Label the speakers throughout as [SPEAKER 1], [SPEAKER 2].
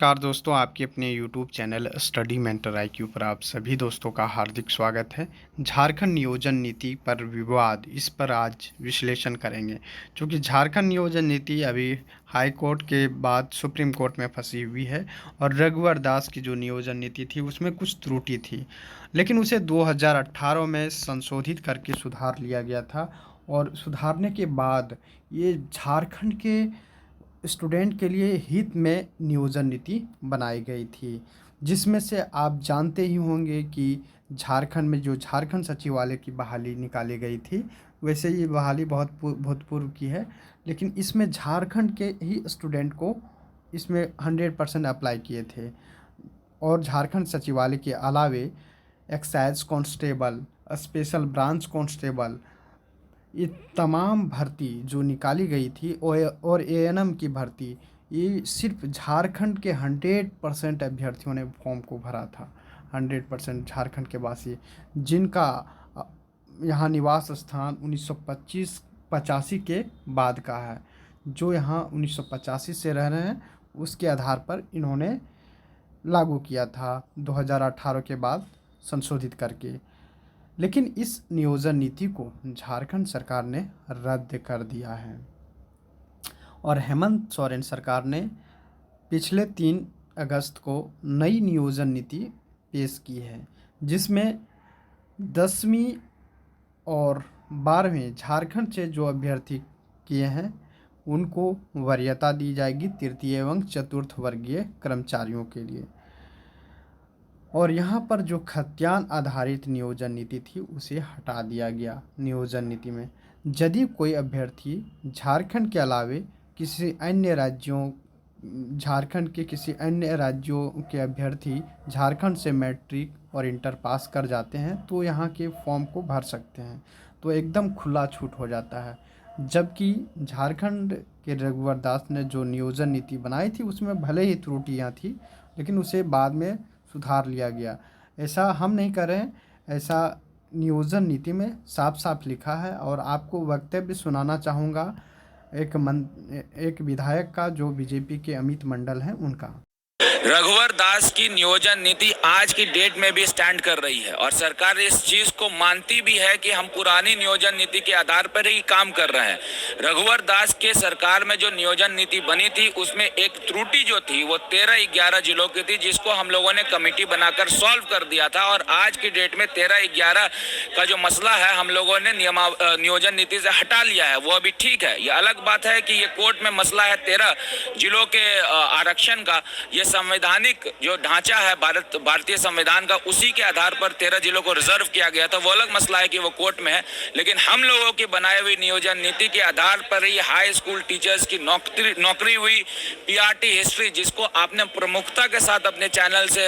[SPEAKER 1] नमस्कार दोस्तों, आपके अपने YouTube channel study mentor IQ पर आप सभी दोस्तों का हार्दिक स्वागत है। झारखंड नियोजन नीति पर विवाद, इस पर आज विश्लेषण करेंगे। क्योंकि झारखंड नियोजन नीति अभी हाई कोर्ट के बाद सुप्रीम कोर्ट में फंसी हुई है और रघुवर दास की जो नियोजन नीति थी उसमें कुछ त्रुटि थी, लेकिन उसे 2018 में संशोधित करके सुधार लिया गया था। और सुधारने के बाद ये झारखंड के स्टूडेंट के लिए हित में नियोजन नीति बनाई गई थी, जिसमें से आप जानते ही होंगे कि झारखंड में जो झारखंड सचिवालय की बहाली निकाली गई थी, वैसे ये बहाली बहुत भूतपूर्व की है, लेकिन इसमें झारखंड के ही स्टूडेंट को इसमें 100% अप्लाई किए थे। और झारखंड सचिवालय के अलावे excise constable, special branch constable, ये तमाम भर्ती जो निकाली गई थी और एएनएम की भर्ती, ये सिर्फ झारखंड के 100% अभ्यर्थियों ने फॉर्म को भरा था। 100% झारखंड के वासी जिनका यहाँ निवास स्थान 1985 के बाद का है, जो यहाँ 1985 से रह रहे हैं, उसके आधार पर इन्होंने लागू किया था 2018 के बाद संशोधित करके। लेकिन इस नियोजन नीति को झारखंड सरकार ने रद्द कर दिया है और हेमंत सोरेन सरकार ने पिछले 3 अगस्त को नई नियोजन नीति पेश की है, जिसमें 10वीं और 12वीं झारखंड से जो अभ्यर्थी किए हैं उनको वरीयता दी जाएगी तृतीय एवं चतुर्थ वर्गीय कर्मचारियों के लिए। और यहाँ पर जो खतियान आधारित नियोजन नीति थी उसे हटा दिया गया। नियोजन नीति में यदि कोई अभ्यर्थी झारखंड के अलावे झारखंड के किसी अन्य राज्यों के अभ्यर्थी झारखंड से मैट्रिक और इंटर पास कर जाते हैं तो यहाँ के फॉर्म को भर सकते हैं, तो एकदम खुला छूट हो जाता है। जबकि झारखंड के रघुवर दास ने जो नियोजन नीति बनाई थी उसमें भले ही त्रुटियाँ थी, लेकिन उसे बाद में सुधार लिया गया। ऐसा हम नहीं कर रहे हैं, ऐसा नियोजन नीति में साफ साफ लिखा है। और आपको वक्तव्य सुनाना चाहूँगा एक विधायक का, जो बीजेपी के अमित मंडल हैं, उनका।
[SPEAKER 2] रघुवर दास की नियोजन नीति आज की डेट में भी स्टैंड कर रही है और सरकार इस चीज को मानती भी है कि हम पुरानी नियोजन नीति के आधार पर ही काम कर रहे हैं। रघुवर दास के सरकार में जो नियोजन नीति बनी थी उसमें एक त्रुटि जो थी वो 13-11 जिलों की थी, जिसको हम लोगों ने कमेटी बनाकर सॉल्व कर दिया था। और आज की डेट में 13-11 का जो मसला है हम लोगों ने नियोजन नीति से हटा लिया है, वो अभी ठीक है। ये अलग बात है कि ये कोर्ट में मसला है 13 जिलों के आरक्षण का। ये संवैधानिक जो ढांचा है भारतीय संविधान का, उसी के आधार पर 13 जिलों को रिजर्व किया गया था, वो अलग मसला है कि वो कोर्ट में है। लेकिन हम लोगों की बनाई हुई नियोजन नीति के आधार पर ही हाई स्कूल टीचर्स की नौकरी हुई। पीआरटी हिस्ट्री जिसको आपने प्रमुखता के साथ अपने चैनल से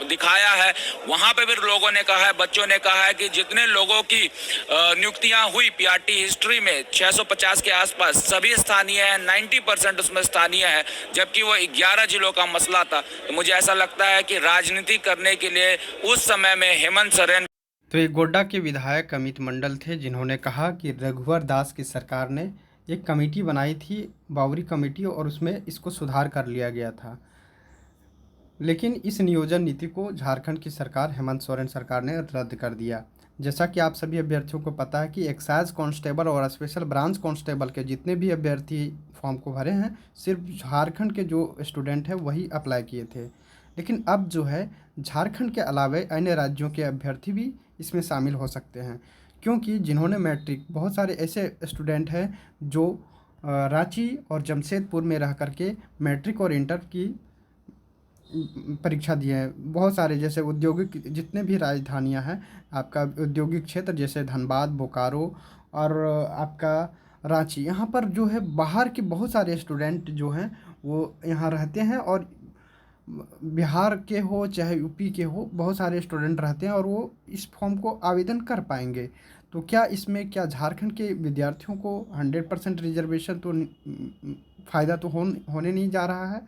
[SPEAKER 2] दिखाया है, वहां पे भी लोगों ने कहा है, बच्चों ने कहा है कि जितने लोगों की नियुक्तियां हुई पीआरटी हिस्ट्री में 650 के आसपास सभी स्थानीय है, 90% उसमें स्थानीय है, जबकि वो 11 जिलों का मसला था। तो मुझे ऐसा लगता है कि राजनीति करने के लिए उस समय में हेमंत सोरेन।
[SPEAKER 1] तो ये गोड्डा के विधायक अमित मंडल थे, जिन्होंने कहा कि रघुवर दास की सरकार ने एक कमेटी बनाई थी, बावरी कमेटी, और उसमें इसको सुधार कर लिया गया था। लेकिन इस नियोजन नीति को झारखंड की सरकार, हेमंत सोरेन सरकार ने रद्द कर दिया। जैसा कि आप सभी अभ्यर्थियों को पता है कि एक्साइज कांस्टेबल और स्पेशल ब्रांच कांस्टेबल के जितने भी अभ्यर्थी फॉर्म को भरे हैं, सिर्फ झारखंड के जो स्टूडेंट हैं वही अप्लाई किए थे। लेकिन अब जो है झारखंड के अलावे अन्य राज्यों के अभ्यर्थी भी इसमें शामिल हो सकते हैं, क्योंकि जिन्होंने मैट्रिक, बहुत सारे ऐसे स्टूडेंट हैं जो रांची और जमशेदपुर में रह करके मैट्रिक और इंटर की परीक्षा दिए हैं। बहुत सारे, जैसे औद्योगिक जितने भी राजधानियां हैं, आपका औद्योगिक क्षेत्र जैसे धनबाद, बोकारो और आपका रांची, यहाँ पर जो है बाहर के बहुत सारे स्टूडेंट जो हैं वो यहाँ रहते हैं। और बिहार के हो चाहे यूपी के हो, बहुत सारे स्टूडेंट रहते हैं और वो इस फॉर्म को आवेदन कर पाएंगे। तो क्या झारखंड के विद्यार्थियों को 100% रिजर्वेशन तो फ़ायदा तो होने नहीं जा रहा है।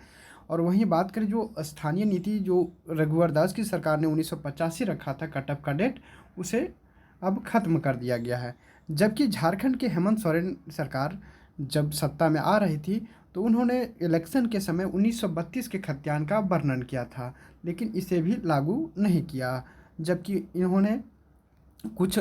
[SPEAKER 1] और वहीं बात करें जो स्थानीय नीति, जो रघुवर दास की सरकार ने 1985 रखा था कट ऑफ का डेट, उसे अब ख़त्म कर दिया गया है। जबकि झारखंड के हेमंत सोरेन सरकार जब सत्ता में आ रही थी तो उन्होंने इलेक्शन के समय 1932 के खतियान का वर्णन किया था, लेकिन इसे भी लागू नहीं किया। जबकि इन्होंने कुछ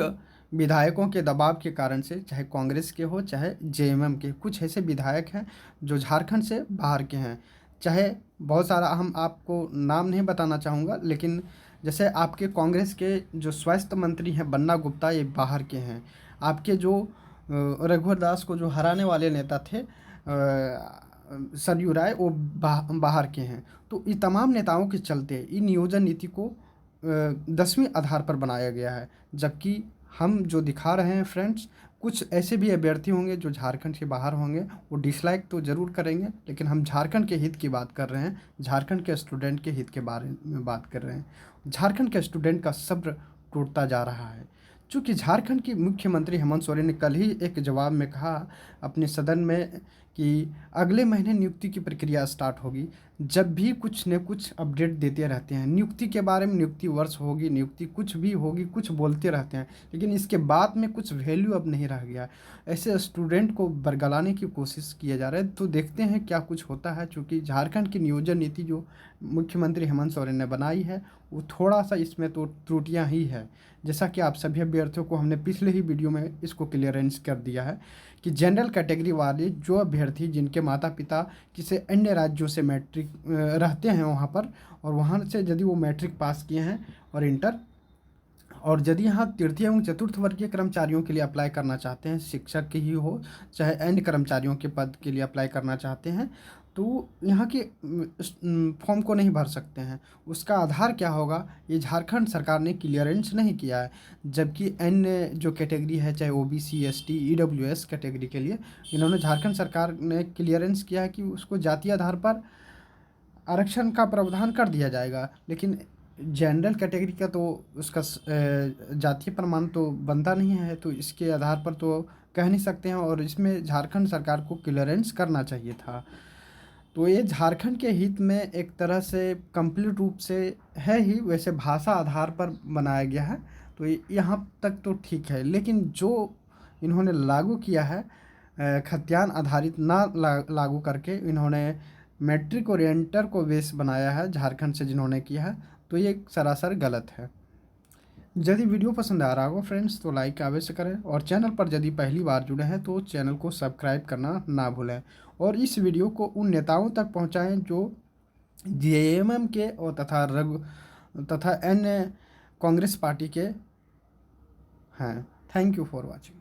[SPEAKER 1] विधायकों के दबाव के कारण से, चाहे कांग्रेस के हो चाहे जेएमएम के, कुछ ऐसे विधायक हैं जो झारखंड से बाहर के हैं। चाहे बहुत सारा, हम आपको नाम नहीं बताना चाहूँगा, लेकिन जैसे आपके कांग्रेस के जो स्वास्थ्य मंत्री हैं बन्ना गुप्ता, ये बाहर के हैं। आपके जो रघुवर दास को जो हराने वाले नेता थे सरयू राय, वो बाहर के हैं। तो ये तमाम नेताओं के चलते इन नियोजन नीति को 10वीं आधार पर बनाया गया है। जबकि हम जो दिखा रहे हैं फ्रेंड्स, कुछ ऐसे भी अभ्यर्थी होंगे जो झारखंड से बाहर होंगे, वो डिसलाइक तो ज़रूर करेंगे, लेकिन हम झारखंड के हित की बात कर रहे हैं, झारखंड के स्टूडेंट के हित के बारे में बात कर रहे हैं। झारखंड के स्टूडेंट का सब्र टूटता जा रहा है। चूँकि झारखंड की मुख्यमंत्री हेमंत सोरेन ने कल ही एक जवाब में कहा अपने सदन में कि अगले महीने नियुक्ति की प्रक्रिया स्टार्ट होगी। जब भी कुछ न कुछ अपडेट देते रहते हैं नियुक्ति के बारे में, नियुक्ति वर्ष होगी, नियुक्ति कुछ भी होगी, कुछ बोलते रहते हैं, लेकिन इसके बाद में कुछ वैल्यू अब नहीं रह गया। ऐसे स्टूडेंट को बरगलाने की कोशिश किया जा रहा है। तो देखते हैं क्या कुछ होता है। चूँकि झारखंड की नियोजन नीति जो मुख्यमंत्री हेमंत सोरेन ने बनाई है, वो थोड़ा सा इसमें तो त्रुटियाँ ही है। जैसा कि आप सभी अभ्यर्थियों को हमने पिछले ही वीडियो में इसको क्लियरेंस कर दिया है कि जनरल कैटेगरी वाले जो अभ्यर्थी जिनके माता पिता किसी अन्य राज्यों से मैट्रिक रहते हैं वहाँ पर, और वहाँ से यदि वो मैट्रिक पास किए हैं और इंटर, और यदि यहाँ तृतीय एवं चतुर्थ वर्गीय कर्मचारियों के लिए अप्लाई करना चाहते हैं, शिक्षक के ही हो चाहे अन्य कर्मचारियों के पद के लिए अप्लाई करना चाहते हैं, तो यहाँ के फॉर्म को नहीं भर सकते हैं। उसका आधार क्या होगा, ये झारखंड सरकार ने क्लियरेंस नहीं किया है। जबकि अन्य जो कैटेगरी है, चाहे ओबीसी, एसटी, ईडब्ल्यूएस कैटेगरी के लिए इन्होंने, झारखंड सरकार ने क्लियरेंस किया है कि उसको जातीय आधार पर आरक्षण का प्रावधान कर दिया जाएगा। लेकिन जनरल कैटेगरी का तो उसका जातीय प्रमाण तो बनता नहीं है, तो इसके आधार पर तो कह नहीं सकते हैं, और इसमें झारखंड सरकार को क्लियरेंस करना चाहिए था। तो ये झारखंड के हित में एक तरह से कंप्लीट रूप से है ही, वैसे भाषा आधार पर बनाया गया है, तो यहाँ तक तो ठीक है। लेकिन जो इन्होंने लागू किया है खतियान आधारित ना लागू करके इन्होंने मैट्रिक और इंटर को बेस बनाया है झारखंड से जिन्होंने किया है, तो ये सरासर गलत है। यदि वीडियो पसंद आ रहा हो फ्रेंड्स तो लाइक अवश्य करें, और चैनल पर यदि पहली बार जुड़े हैं तो चैनल को सब्सक्राइब करना ना भूलें, और इस वीडियो को उन नेताओं तक पहुंचाएं जो जेएमएम के और तथा अन्य कांग्रेस पार्टी के हैं। Thank you for watching.